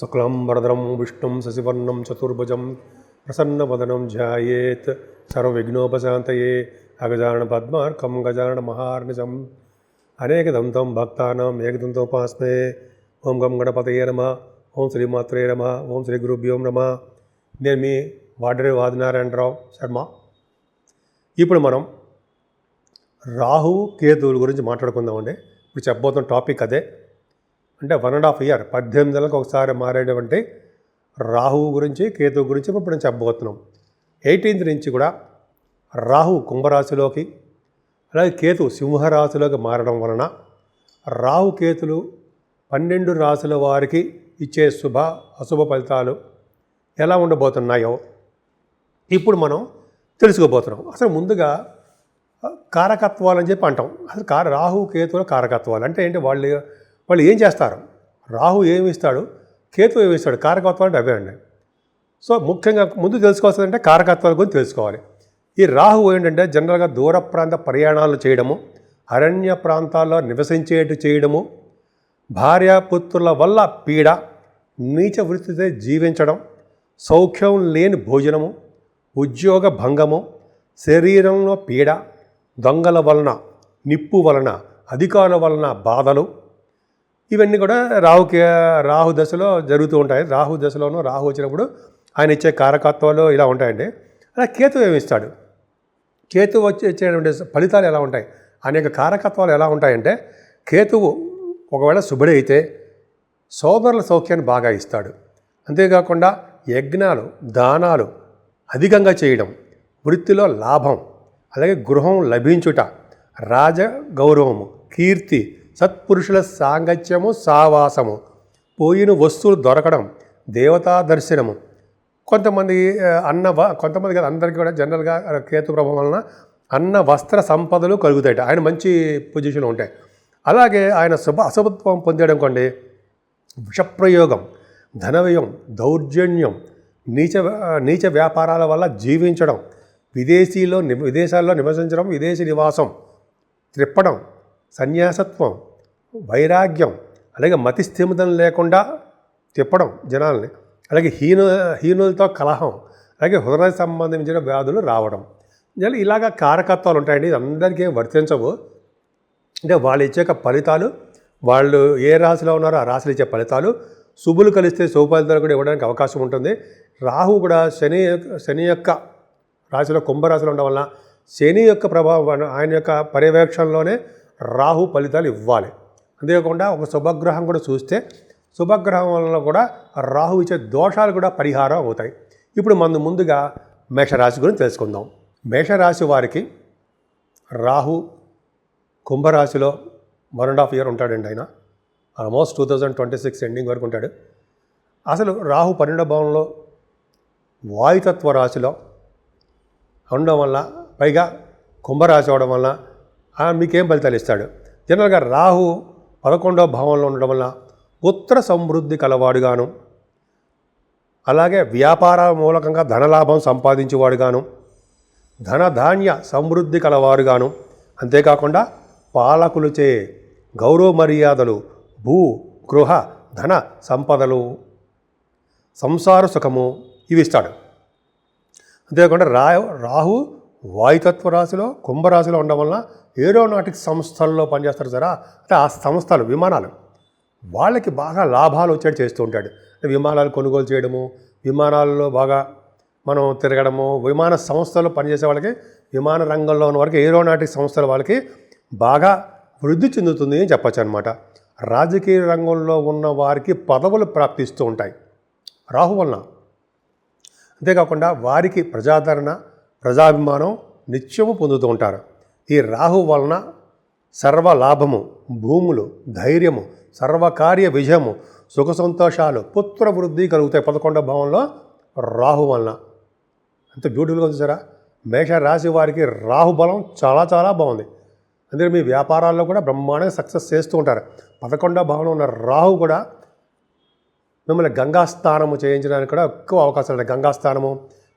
శుక్లాంబరధరం విష్ణుం శశివర్ణం చతుర్భుజం ప్రసన్నవదనం ధ్యాయేత్ సర్వవిఘ్నోపశాంతయే అగజానన పద్మార్కం గజానన మహార్నిశం అనేకదంతం భక్తానాం ఏకదంతోపాస్మే. ఓం గం గణపతయే నమః. ఓం శ్రీమాత్రే నమః. ఓం శ్రీ గురుభ్యో నమః. నేను మీ వాడరే ఆదినారాయణరావు శర్మ. ఇప్పుడు మనం రాహువు కేతువుల గురించి మాట్లాడుకుందామండి. ఇప్పుడు చెప్పబోతున్న టాపిక్ అదే. అంటే 1.5 year 18 నెలలకు ఒకసారి మారేటువంటి రాహువు గురించి కేతువు గురించి ఇప్పుడు నేను చెప్పబోతున్నాం. 18th నుంచి కూడా రాహువు కుంభరాశిలోకి అలాగే కేతువు సింహరాశిలోకి మారడం వలన రాహు కేతులు 12 రాశుల వారికి ఇచ్చే అశుభ ఫలితాలు ఎలా ఉండబోతున్నాయో ఇప్పుడు మనం తెలుసుకోబోతున్నాం. అసలు ముందుగా కారకత్వాలు అని చెప్పి అంటాం. అసలు రాహు కేతువుల కారకత్వాలు అంటే ఏంటి? వాళ్ళు ఏం చేస్తారు? రాహు ఏమి ఇస్తాడు, కేతు ఏమి ఇస్తాడు? కారకత్వాలు అంటే అవే అండి. సో ముఖ్యంగా ముందు తెలుసుకోవాల్సిందంటే కారకత్వాల గురించి తెలుసుకోవాలి. ఈ రాహు ఏంటంటే జనరల్గా దూర ప్రాంత ప్రయాణాలు చేయడము, అరణ్య ప్రాంతాల్లో నివసించేటు చేయడము, భార్యాపుత్రుల వల్ల పీడ, నీచ వృత్తితో జీవించడం, సౌఖ్యం లేని భోజనము, ఉద్యోగ భంగము, శరీరంలో పీడ, దొంగల వలన, నిప్పు వలన, అధికారుల వలన బాధలు, ఇవన్నీ కూడా రాహు దశలో జరుగుతూ ఉంటాయి. రాహు దశలోనూ రాహు వచ్చినప్పుడు ఆయన ఇచ్చే కారకత్వాలు ఇలా ఉంటాయండి. అలా కేతువు ఏమి ఇస్తాడు? కేతువు ఇచ్చేటువంటి ఫలితాలు ఎలా ఉంటాయి? అనేక కారకత్వాలు ఎలా ఉంటాయంటే, కేతువు ఒకవేళ శుభుడు అయితే సోదరుల సౌఖ్యాన్ని బాగా ఇస్తాడు. అంతేకాకుండా యజ్ఞాలు, దానాలు అధికంగా చేయడం, వృత్తిలో లాభం, అలాగే గృహం లభించుట, రాజ గౌరవము, కీర్తి, సత్పురుషుల సాంగత్యము, సావాసము, పోయిన వస్తువులు దొరకడం, దేవతా దర్శనము, కొంతమందికి అందరికీ కూడా జనరల్గా కేతు ప్రభావం వలన అన్న వస్త్ర సంపదలు కలుగుతాయి. ఆయన మంచి పొజిషన్లో ఉంటాయి. అలాగే ఆయన అశుభత్వం పొందేయడం విషప్రయోగం, ధనవ్యయం, దౌర్జన్యం, నీచ వ్యాపారాల వల్ల జీవించడం, విదేశాల్లో నివసించడం, విదేశీ నివాసం, త్రిప్పడం, సన్యాసత్వం, వైరాగ్యం, అలాగే మతిస్థిమితం లేకుండా తిప్పడం జనాల్ని, అలాగే హీనులతో కలహం, అలాగే హృదయ సంబంధించిన వ్యాధులు రావడం, ఇలాగ కారకత్వాలు ఉంటాయండి. ఇది అందరికీ వర్తించవు. అంటే వాళ్ళు ఇచ్చే ఫలితాలు, వాళ్ళు ఏ రాశిలో ఉన్నారో ఆ రాశిలో ఇచ్చే ఫలితాలు, శుభులు కలిస్తే శుభ ఫలితాలు కూడా ఇవ్వడానికి అవకాశం ఉంటుంది. రాహు కూడా శని యొక్క రాశిలో కుంభరాశిలో ఉండడం వల్ల శని యొక్క ప్రభావం, ఆయన యొక్క పర్యవేక్షణలోనే రాహు ఫలితాలు ఇవ్వాలి. అంతేకాకుండా ఒక శుభగ్రహం కూడా చూస్తే శుభగ్రహం వల్ల కూడా రాహు ఇచ్చే దోషాలు కూడా పరిహారం అవుతాయి. ఇప్పుడు మనం ముందుగా మేషరాశి గురించి తెలుసుకుందాం. మేషరాశి వారికి రాహు కుంభరాశిలో 1.5 year ఉంటాడండి. ఆయన ఆల్మోస్ట్ 2026 ఎండింగ్ వరకు ఉంటాడు. అసలు రాహు 12వ భావంలో వాయుతత్వ రాశిలో ఉండడం వల్ల, పైగా కుంభరాశి అవడం వల్ల మీకేం ఫలితాలు ఇస్తాడు? జనరల్గా రాహు 11వ భావంలో ఉండడం వల్ల పుత్ర సమృద్ధి కలవాడుగాను, అలాగే వ్యాపార మూలకంగా ధనలాభం సంపాదించేవాడుగాను, ధనధాన్య సమృద్ధి కలవారుగాను, అంతేకాకుండా పాలకులచే గౌరవ మర్యాదలు, భూ గృహ ధన సంపదలు, సంసార సుఖము ఇవి ఇస్తాడు. అంతేకాకుండా రాహు వాయుతత్వ రాశిలో కుంభరాశిలో ఉండడం వలన ఏరోనాటిక్స్ సంస్థల్లో పనిచేస్తారు సరే, అంటే ఆ సంస్థలు, విమానాలు, వాళ్ళకి బాగా లాభాలు వచ్చేట్టు చేస్తూ ఉంటాడు. విమానాలు కొనుగోలు చేయడము, విమానాల్లో బాగా మనం తిరగడము, విమాన సంస్థల్లో పనిచేసే వాళ్ళకి, విమాన రంగంలో ఉన్న వారికి, ఏరోనాటిక్స్ సంస్థల వాళ్ళకి బాగా వృద్ధి చెందుతుంది అని చెప్పచ్చు అనమాట. రాజకీయ రంగంలో ఉన్న వారికి పదవులు ప్రాప్తిస్తూ ఉంటాయి రాహు వలన. అంతేకాకుండా వారికి ప్రజాదరణ, ప్రజాభిమానం నిత్యము పొందుతూ ఉంటారు. ఈ రాహు వలన సర్వలాభము, భూములు, ధైర్యము, సర్వకార్య విజయము, సుఖ సంతోషాలు, పుత్ర వృద్ధి కలుగుతాయి 11వ భావంలో రాహు వలన. అంత బ్యూటిఫుల్గా ఉంది సారా. మేషరాశి వారికి రాహు బలం చాలా చాలా బాగుంది. అందుకే మీ వ్యాపారాల్లో కూడా బ్రహ్మాండంగా సక్సెస్ చేస్తూ ఉంటారు. 11వ భావంలో ఉన్న రాహు కూడా మిమ్మల్ని గంగాస్నానము చేయించడానికి కూడా ఎక్కువ అవకాశాలు ఉన్నాయి. గంగాస్నానము,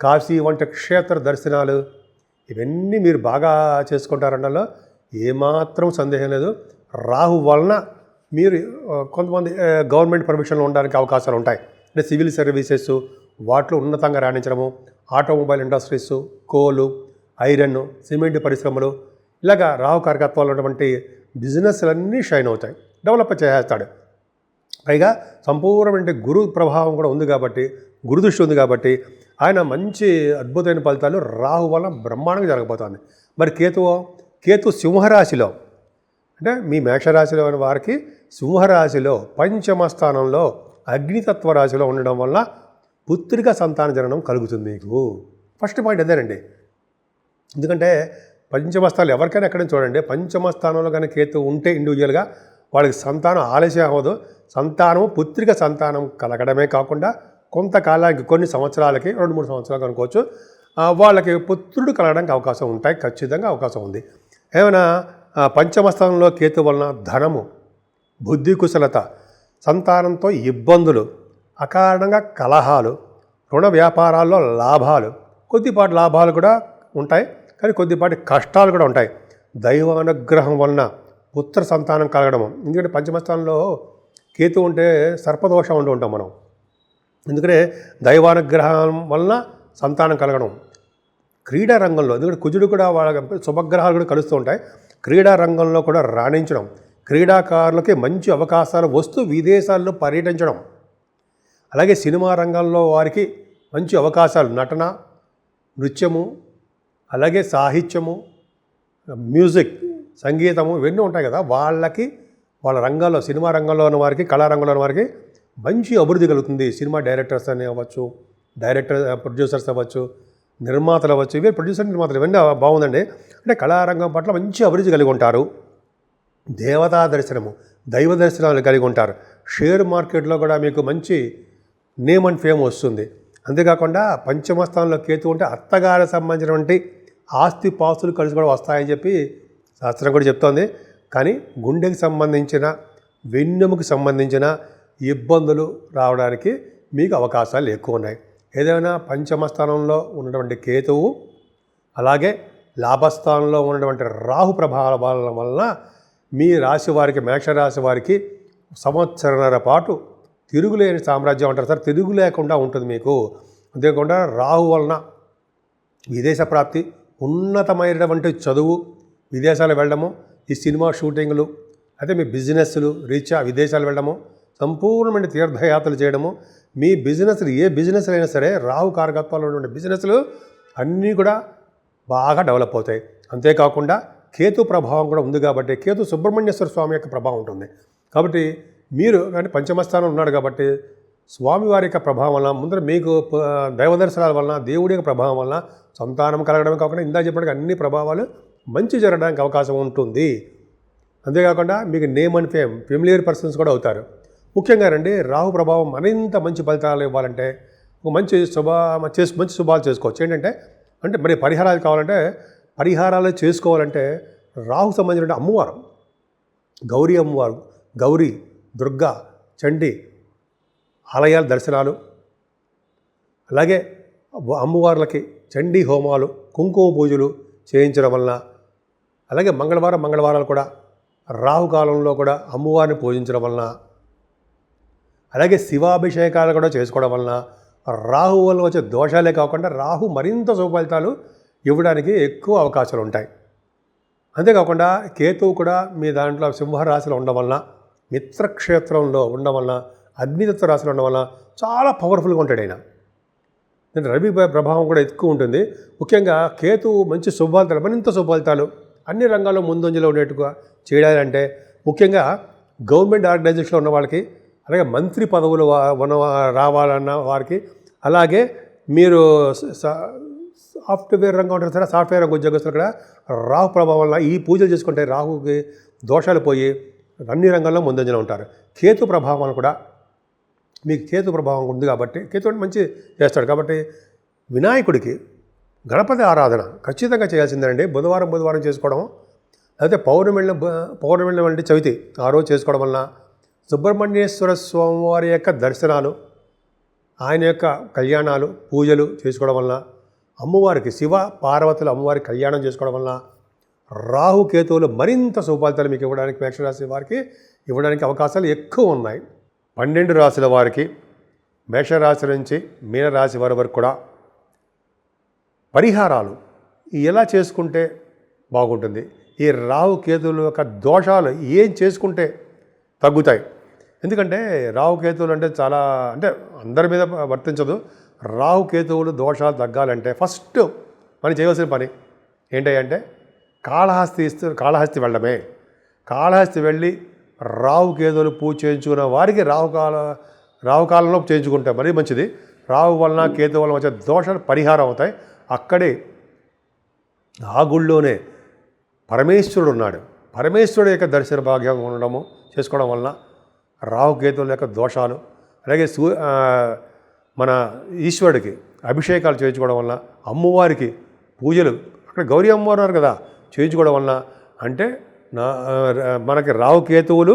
కాశీ వంటి క్షేత్ర దర్శనాలు, ఇవన్నీ మీరు బాగా చేసుకుంటారనలో ఏమాత్రం సందేహం లేదు. రాహు వలన మీరు కొంతమంది గవర్నమెంట్ పర్మిషన్లో ఉండడానికి అవకాశాలు ఉంటాయి. అంటే సివిల్ సర్వీసెస్ వాటిలో ఉన్నతంగా రాణించడము, ఆటోమొబైల్ ఇండస్ట్రీస్, కోలు, ఐరన్, సిమెంట్ పరిశ్రమలు, ఇలాగా రాహు కారకత్వాలు ఉన్నటువంటి బిజినెస్లన్నీ షైన్ అవుతాయి, డెవలప్ చేసేస్తాడు. పైగా సంపూర్ణమైన గురు ప్రభావం కూడా ఉంది కాబట్టి, గురుదృష్టి ఉంది కాబట్టి ఆయన మంచి అద్భుతమైన ఫలితాలు రాహు వల్ల బ్రహ్మాండంగా జరగబోతోంది. మరి కేతు సింహరాశిలో, అంటే మీ మేషరాశిలో ఉన్న వారికి సింహరాశిలో పంచమ స్థానంలో అగ్నితత్వ రాశిలో ఉండడం వల్ల పుత్రిక సంతాన జననం కలుగుతుంది మీకు. ఫస్ట్ పాయింట్ అదేనండి. ఎందుకంటే పంచమ స్థానం ఎవరికైనా ఎక్కడైనా చూడండి, పంచమ స్థానంలో కానీ కేతు ఉంటే ఇండివిజువల్గా వాళ్ళకి సంతానం ఆలస్యం అవ్వదు. సంతానము పుత్రిక సంతానం కలగడమే కాకుండా కొంతకాలానికి, కొన్ని సంవత్సరాలకి, 2-3 సంవత్సరాలు అనుకోవచ్చు, వాళ్ళకి పుత్రుడు కలగడానికి అవకాశం ఉంటాయి, ఖచ్చితంగా అవకాశం ఉంది. ఏమైనా పంచమ స్థానంలో కేతు వలన ధనము, బుద్ధి కుశలత, సంతానంతో ఇబ్బందులు, అకారణంగా కలహాలు, రుణ వ్యాపారాల్లో లాభాలు, కొద్దిపాటి లాభాలు కూడా ఉంటాయి, కానీ కొద్దిపాటి కష్టాలు కూడా ఉంటాయి. దైవానుగ్రహం వలన పుత్ర సంతానం కలగడము. ఎందుకంటే పంచమస్థానంలో కేతు ఉంటే సర్పదోషం ఉంటూ ఉంటాం మనం. ఎందుకంటే దైవానుగ్రహం వలన సంతానం కలగడం. క్రీడా రంగంలో, ఎందుకంటే కుజుడు కూడా వాళ్ళ శుభగ్రహాలు కూడా కలుస్తూ ఉంటాయి, క్రీడా రంగంలో కూడా రాణించడం, క్రీడాకారులకి మంచి అవకాశాలు వస్తూ విదేశాల్లో పర్యటించడం, అలాగే సినిమా రంగంలో వారికి మంచి అవకాశాలు, నటన, నృత్యము, అలాగే సాహిత్యము, మ్యూజిక్, సంగీతము, ఇవన్నీ ఉంటాయి కదా, వాళ్ళ రంగాల్లో, సినిమా రంగంలో ఉన్న వారికి, కళారంగంలో ఉన్న వారికి మంచి అభివృద్ధి కలుగుతుంది. సినిమా డైరెక్టర్స్ అని అవ్వచ్చు, ప్రొడ్యూసర్స్ అవ్వచ్చు, నిర్మాతలు అవ్వచ్చు, ఇవే ప్రొడ్యూసర్ నిర్మాతలు, ఇవన్నీ బాగుందండి. అంటే కళారంగం పట్ల మంచి అభివృద్ధి కలిగి ఉంటారు. దేవతా దర్శనము, దైవ దర్శనాలు కలిగి ఉంటారు. షేర్ మార్కెట్లో కూడా మీకు మంచి నేమ్ అండ్ ఫేమ్ వస్తుంది. అంతేకాకుండా పంచమ స్థానంలో కేతు ఉంటే అత్తగారికి సంబంధించినటువంటి ఆస్తి పాస్తులు కలిసి కూడా వస్తాయని చెప్పి శాస్త్రం కూడా చెప్తోంది. కానీ గుండెకి సంబంధించిన, వెన్నెముకు సంబంధించిన ఇబ్బందులు రావడానికి మీకు అవకాశాలు ఎక్కువ ఉన్నాయి. ఏదైనా పంచమ స్థానంలో ఉన్నటువంటి కేతువు, అలాగే లాభస్థానంలో ఉన్నటువంటి రాహు ప్రభావాల వలన మీ రాశి వారికి, మేషరాశి వారికి సంవత్సరాల పాటు తిరుగులేని సామ్రాజ్యం అంటారు సార్, తిరుగు లేకుండా ఉంటుంది మీకు. అంతేకాకుండా రాహు వలన విదేశ ప్రాప్తి, ఉన్నతమైనటువంటి చదువు, విదేశాలు వెళ్ళడము, ఈ సినిమా షూటింగ్లు, అయితే మీ బిజినెస్లు రీత్యా విదేశాలు వెళ్ళడము, సంపూర్ణమైన తీర్థయాత్రలు చేయడము, మీ బిజినెస్లు ఏ బిజినెస్లు అయినా సరే రాహు కారకత్వాలు ఉన్నటువంటి బిజినెస్లు అన్నీ కూడా బాగా డెవలప్ అవుతాయి. అంతేకాకుండా కేతు ప్రభావం కూడా ఉంది కాబట్టి, కేతు సుబ్రహ్మణ్యేశ్వర స్వామి యొక్క ప్రభావం ఉంటుంది కాబట్టి, మీరు కానీ పంచమస్థానం ఉన్నాడు కాబట్టి స్వామివారి యొక్క ప్రభావం వలన, ముందర మీకు దైవ దర్శనాల వలన, దేవుడి యొక్క ప్రభావం వలన సంతానం కలగడమే కాకుండా ఇందా చెప్పడానికి అన్ని ప్రభావాలు మంచి జరగడానికి అవకాశం ఉంటుంది. అంతేకాకుండా మీకు name and fame, familiar persons కూడా అవుతారు. ముఖ్యంగా రండి, రాహు ప్రభావం మరింత మంచి ఫలితాలు ఇవ్వాలంటే ఒక మంచి శుభాలు చేసుకోవచ్చు. ఏంటంటే మరి పరిహారాలు కావాలంటే, పరిహారాలు చేసుకోవాలంటే రాహు సంబంధించిన అమ్మవారు, గౌరీ అమ్మవారు, గౌరీ, దుర్గా, చండీ ఆలయాల దర్శనాలు, అలాగే అమ్మవార్లకి చండీ హోమాలు, కుంకుమ పూజలు చేయించడం వలన, అలాగే మంగళవారాలు కూడా రాహుకాలంలో కూడా అమ్మవారిని పూజించడం వలన, అలాగే శివాభిషేకాలు కూడా చేసుకోవడం వలన రాహు వల్ల వచ్చే దోషాలే కాకుండా రాహు మరింత శుభఫలితాలు ఇవ్వడానికి ఎక్కువ అవకాశాలు ఉంటాయి. అంతేకాకుండా కేతువు కూడా మీ దాంట్లో సింహరాశిలో ఉండడం వలన, మిత్రక్షేత్రంలో ఉండడం వలన, అగ్నితత్వ రాశిలో ఉండడం వలన చాలా పవర్ఫుల్గా ఉంటాడు ఆయన. రవి ప్రభావం కూడా ఎక్కువ ఉంటుంది. ముఖ్యంగా కేతువు మంచి శుభఫలితాలు, మరింత శుభఫలితాలు అన్ని రంగాల్లో ముందంజలో ఉండేట్టుగా చేయాలంటే, ముఖ్యంగా గవర్నమెంట్ ఆర్గనైజేషన్లో ఉన్న వాళ్ళకి, అలాగే మంత్రి పదవులు రావాలన్న వారికి, అలాగే మీరు సాఫ్ట్వేర్ రంగం ఉంటారు సరే, సాఫ్ట్వేర్ రంగ ఉద్యోగస్తులు కూడా రాహు ప్రభావం వల్ల ఈ పూజలు చేసుకుంటే రాహుకి దోషాలు పోయి అన్ని రంగాల్లో ముందంజలో ఉంటారు. కేతు ప్రభావం కూడా మీకు కేతు ప్రభావం ఉంది కాబట్టి, కేతు అంటే మంచి చేస్తాడు కాబట్టి వినాయకుడికి గణపతి ఆరాధన ఖచ్చితంగా చేయాల్సిందేనండి. బుధవారం చేసుకోవడం, లేకపోతే పౌర్ణమి వంటి చవితి ఆ రోజు చేసుకోవడం వలన సుబ్రహ్మణ్యేశ్వర స్వామివారి యొక్క దర్శనాలు, ఆయన యొక్క కళ్యాణాలు, పూజలు చేసుకోవడం వలన, అమ్మవారికి శివ పార్వతుల అమ్మవారి కళ్యాణం చేసుకోవడం వలన రాహు కేతువులు మరింత శుభఫలితాలు మీకు ఇవ్వడానికి మేషరాశి వారికి ఇవ్వడానికి అవకాశాలు ఎక్కువ ఉన్నాయి. 12 రాశుల వారికి మేషరాశి నుంచి మీనరాశి వారి వరకు కూడా పరిహారాలు ఎలా చేసుకుంటే బాగుంటుంది, ఈ రాహు కేతువుల యొక్క దోషాలు ఏం చేసుకుంటే తగ్గుతాయి. ఎందుకంటే రాహు కేతువులు అంటే చాలా అంటే అందరి మీద వర్తించదు. రాహు కేతువులు దోషాలు తగ్గాలంటే ఫస్ట్ మనం చేయవలసిన పని ఏంటంటే కాళహస్తి వెళ్ళడమే. కాళహస్తి వెళ్ళి రాహు కేతువులు పూజ చేయించుకున్న వారికి రాహుకాలంలో చేయించుకుంటే మరీ మంచిది. రాహు వలన కేతు వలన వచ్చే దోషాలు పరిహారం అవుతాయి. అక్కడే ఆ గుళ్ళోనే పరమేశ్వరుడు ఉన్నాడు. పరమేశ్వరుడు యొక్క దర్శన భాగ్యం ఉండడము చేసుకోవడం వలన రాహుకేతువుల యొక్క దోషాలు, అలాగే మన ఈశ్వరుడికి అభిషేకాలు చేయించుకోవడం వలన, అమ్మవారికి పూజలు అక్కడ గౌరీ అమ్మవారు ఉన్నారు కదా చేయించుకోవడం వలన, అంటే మనకి రాహుకేతువులు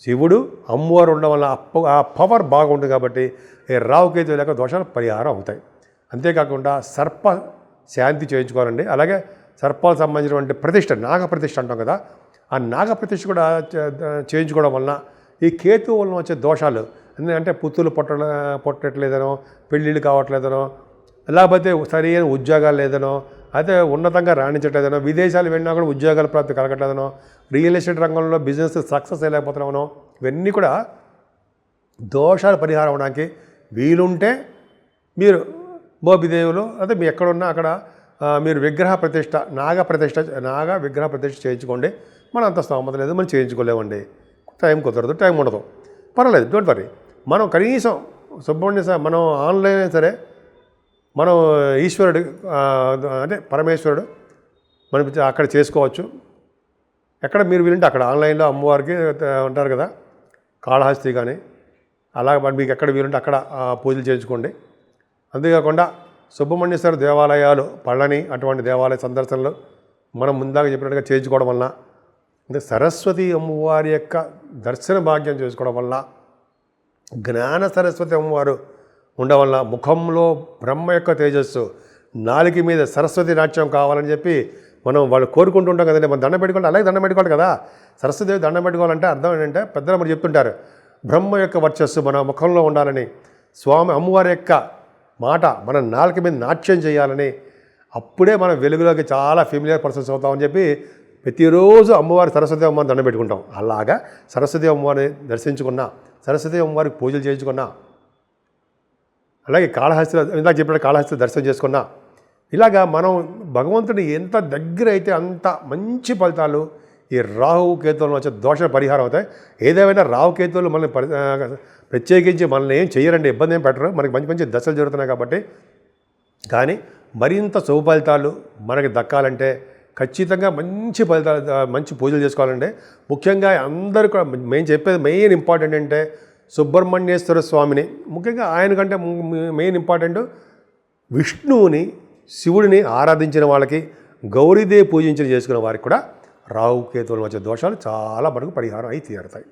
శివుడు అమ్మవారు ఉండడం వల్ల ఆ పవర్ బాగుంటుంది. కాబట్టి ఈ రాహుకేతువుల యొక్క దోషాలు పరిహారం అవుతాయి. అంతేకాకుండా సర్ప శాంతి చేయించుకోవాలండి. అలాగే సర్పాలకు సంబంధించినటువంటి ప్రతిష్ట, నాగప్రతిష్ఠ అంటాం కదా, ఆ నాగప్రతిష్ఠ కూడా చేయించుకోవడం వలన ఈ కేతువు వలన వచ్చే దోషాలు ఎందుకంటే పుత్తులు పొట్టట్లేదనో, పెళ్ళిళ్ళు కావట్లేదనో, లేకపోతే సరైన ఉద్యోగాలు లేదనో, అయితే ఉన్నతంగా రాణించట్లేదనో, విదేశాలు వెళ్ళినా కూడా ఉద్యోగాల ప్రాప్తి కలగట్లేదనో, రియల్ ఎస్టేట్ రంగంలో బిజినెస్ సక్సెస్ అయ్యలేకపోతున్నామనో, ఇవన్నీ కూడా దోషాలు పరిహారం అవడానికి వీలుంటే మీరు మోపిదేవులు అయితే మీ ఎక్కడున్నా అక్కడ మీరు నాగ విగ్రహ ప్రతిష్ఠ చేయించుకోండి. మనం అంత స్తోమత లేదు, మనం చేయించుకోలేమండి, టైం కుదరదు, టైం ఉండదు, పర్వాలేదు, డోంట్ వరీ. మనం కనీసం సుబ్రహ్మణ్య మనం ఆన్లైన్ అయినా సరే మనం ఈశ్వరుడు అంటే పరమేశ్వరుడు మనం అక్కడ చేసుకోవచ్చు. ఎక్కడ మీరు వీలుంటే అక్కడ ఆన్లైన్లో అమ్మవారికి ఉంటారు కదా కాళహస్తి కానీ, అలాగే మరి మీకు ఎక్కడ వీలుంటే అక్కడ పూజలు చేయించుకోండి. అంతేకాకుండా సుబ్రహ్మణ్యేశ్వర దేవాలయాలు, పళని అటువంటి దేవాలయ సందర్శనలు మనం ముందాగా చెప్పినట్టుగా చేయించుకోవడం వలన, అంటే సరస్వతి అమ్మవారి యొక్క దర్శన భాగ్యం చేసుకోవడం వల్ల, జ్ఞాన సరస్వతి అమ్మవారు ఉండడం వల్ల, ముఖంలో బ్రహ్మ యొక్క తేజస్సు, నాలుక మీద సరస్వతి నాట్యం కావాలని చెప్పి మనం వాళ్ళు కోరుకుంటుంటాం కదండి. మనం దండం పెట్టుకోవాలి, అలాగే దండం పెట్టుకోవాలి కదా. సరస్వతిదేవి దండం పెట్టుకోవాలంటే అర్థం ఏంటంటే పెద్దలు మరి చెప్తుంటారు, బ్రహ్మ యొక్క వర్చస్సు మన ముఖంలో ఉండాలని, స్వామి అమ్మవారి యొక్క మాట మన నాలుక మీద నాట్యం చేయాలని, అప్పుడే మనం వెలుగులోకి చాలా ఫెమిలియర్ పర్సన్స్ అవుతామని చెప్పి ప్రతిరోజు అమ్మవారి సరస్వతి అమ్మవారిని దండం పెట్టుకుంటాం. అలాగా సరస్వతి అమ్మవారిని దర్శించుకున్నా, సరస్వతి అమ్మవారికి పూజలు చేయించుకున్నా, అలాగే కాళహస్తి ఇందాక చెప్పిన కాళహస్తి దర్శనం చేసుకున్నా, ఇలాగా మనం భగవంతుని ఎంత దగ్గర అయితే అంత మంచి ఫలితాలు ఈ రాహు కేతువులను వచ్చే దోష పరిహారం అవుతాయి. ఏదేమైనా రాహు కేతువులు మనల్ని ప్రత్యేకించి మనల్ని ఏం చేయరండి, ఇబ్బంది ఏం పెట్టరు, మనకి మంచి మంచి దశలు జరుగుతున్నాయి కాబట్టి. కానీ మరింత శుభ ఫలితాలు మనకి దక్కాలంటే ఖచ్చితంగా మంచి ఫలితాలు, మంచి పూజలు చేసుకోవాలంటే ముఖ్యంగా అందరూ కూడా మేము చెప్పేది మెయిన్ ఇంపార్టెంట్ అంటే సుబ్రహ్మణ్యేశ్వర స్వామిని, ముఖ్యంగా ఆయన కంటే మెయిన్ ఇంపార్టెంట్ విష్ణువుని, శివుడిని ఆరాధించిన వాళ్ళకి, గౌరీదేవి పూజించిన చేసుకున్న వారికి కూడా రాహు కేతువులు వచ్చే దోషాలు చాలా మనకు పరిహారం అయి తీరుతాయి.